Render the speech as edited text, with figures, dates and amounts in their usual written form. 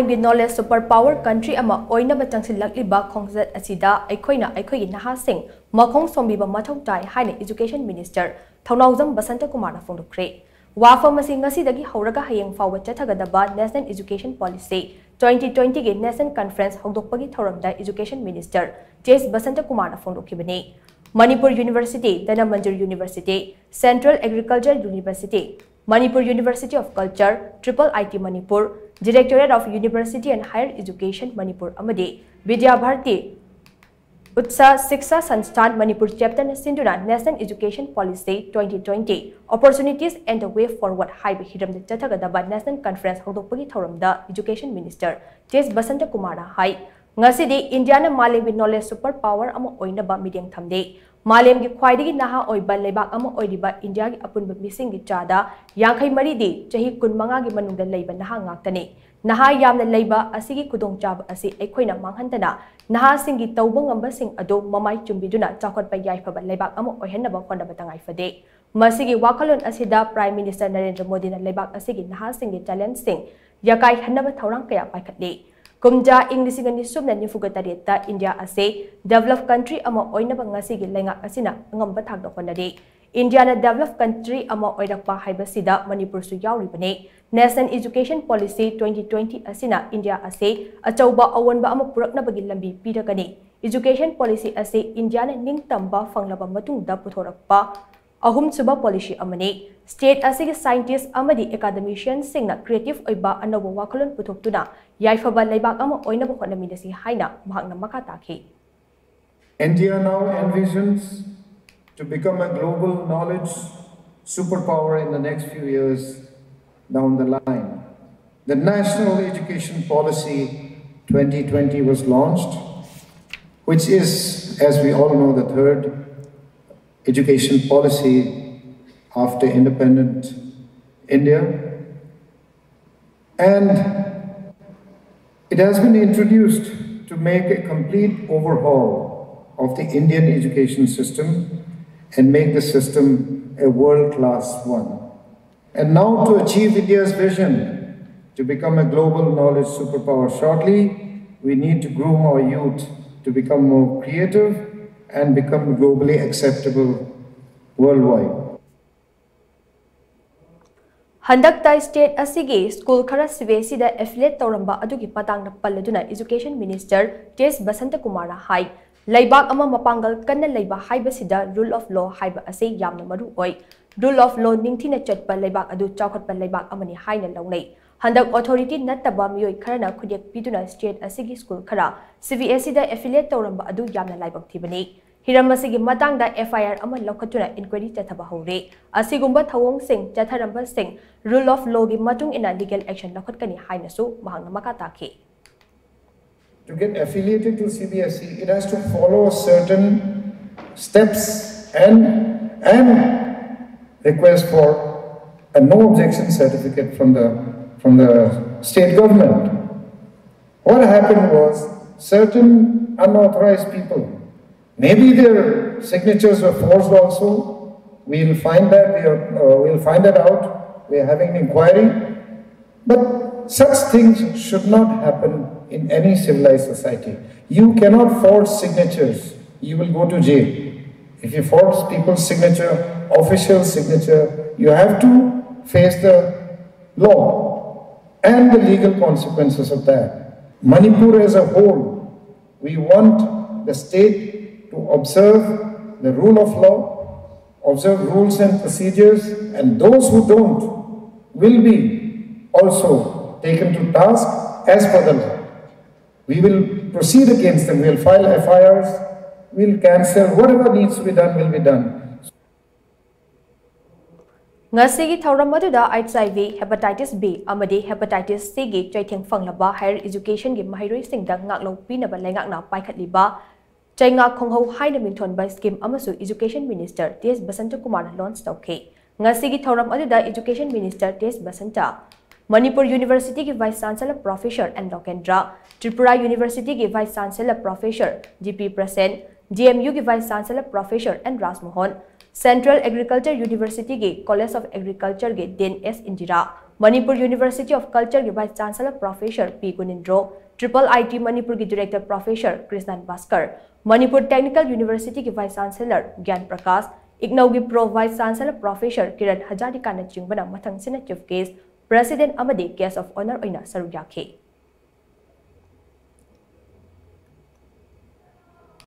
knowledge superpower country ama oinaba changshillakliba khongchat asida Eikhoina Eikhoigi Naha sing Makhong Sombiba Mathou Tai haina education minister Thounaojam Basantakumar phongdokkhre wafam asi ngasidagi hauraga hayeng fawba chathagadaba national education policy 2020 ge national conference hongdokpagi thoramda education minister Basantakumar phongdokhibani Manipur University, Thounaojam University, Central Agriculture University, Manipur University of Culture, Triple IT Manipur, Directorate of University and Higher Education Manipur Amadi, Vidya Bharati, Utsa Shiksha Sansthan Manipur Chapter Sinduna National Education Policy 2020, Opportunities and the Way Forward High Hiram the Chathagadaba National Conference Hongdokpagi Thoramda Education Minister Basantakumar Hai Ngasidi Indiana malem knowledge superpower ama oinaba medium thamde malem gi khwaidagi naha oiba lebak ama oidiba India gi apunba mising gi chada yankhai mari di chahi 15 gi manungda leiba naha ngaktani naha yamna leiba asigi kudong chaba asi Eikhoina manghandana naha singi tawba ngamba sing ado mamai chumbiduna chakot pa yai phaba lebak ama oihenaba khonda batangai fade masigi wakalon asida Prime Minister Narendra Modi na lebak asigi naha singi challenge sing yakai hanaba thorang kaya paikhatli Kumja English ngani subna nifugatarieta India ase developed country ama oinaba ngasigi lenga asina ngamba thakda khonade India na developed country ama oirakpa haibasida Manipur su yauribane National Education Policy 2020 asina India ase achauba awanba ama puraknabagi lambi piragani Education Policy ase India na ningtamba fanglaba matungda puthorakpa ahum suba policy amani state asigi scientists amadi academicians singna creative oiba anoba wakalon puthoptuna yaifaba leibak ama oinaba khonamidasi haina mahakna makha takhi India now envisions to become a global knowledge superpower in the next few years down the line. The National Education Policy 2020 was launched, which is, as we all know, the third education policy after independent India, and it has been introduced to make a complete overhaul of the Indian education system and make the system a world-class one. And now to achieve India's vision to become a global knowledge superpower shortly, we need to groom our youth to become more creative and become globally acceptable worldwide. Handak Tai State asigi school khara CBSE da affiliate tawramba adugi patang na palladuna Education Minister Basantakumar hai laibak ama mapangal kanna leiba haibasida rule of law haiba ase yamna maru oi rule of law ningthina chatpa laibak adu chawkhatpa laibak amani haina lawnei handak authority nattaba miyoi kharana khudek piduna state asigi school khara CBSE da affiliate tawramba adu yamna laibak thibani hiram asigi matang da FIR ama lokhatuna inquiry chathaba hore asigumba thawong sing chatharamba sing rule of law gi matung ina legal action lokhatkani haina su mahangna maka takhi to get affiliated to CBSE it has to follow certain steps and request for a no objection certificate from the state government. What happened was certain unauthorized people, maybe their signatures were forged also. We'll find that out. We're having an inquiry. But such things should not happen in any civilized society. You cannot forge signatures. You will go to jail. If you forge people's signature, official signature, you have to face the law and the legal consequences of that. Manipur as a whole, we want the state to observe the rule of law, observe rules and procedures, and those who don't will be also taken to task as per the law. We will proceed against them, we'll file FIRs, we'll cancel, whatever needs to be done will be done. Ngasigi thauram aduda HIV, hepatitis B, amadi hepatitis C gi chaitheng fanglaba higher education gi mahiroi singda ngaklo pinaba lengakna paikhatliba chainga khonghau haina mingthon by scheme amasu Education Minister Basantakumar launch tawkhe ngasigi thauram aduda Education Minister Basanta Manipur University ki Vice Chancellor Professor N. Lokendra, Tripura University ki Vice Chancellor Professor GP Prasen, GMU ki Vice Chancellor Professor N. Rasmohan, Central Agriculture University ki College of Agriculture ki Dean S. Indira, Manipur University of Culture की Vice Chancellor Professor P. Gunindro, Triple IT Manipur की Director Professor Krishnan Bhaskar, Manipur Technical University की Vice Chancellor Gyan Prakash, IGNOU की Pro Vice Chancellor Professor Kiran Hazarika na chingba na mathang sina Chief Guest, President amadi Guest of Honor oina saruk yakhi.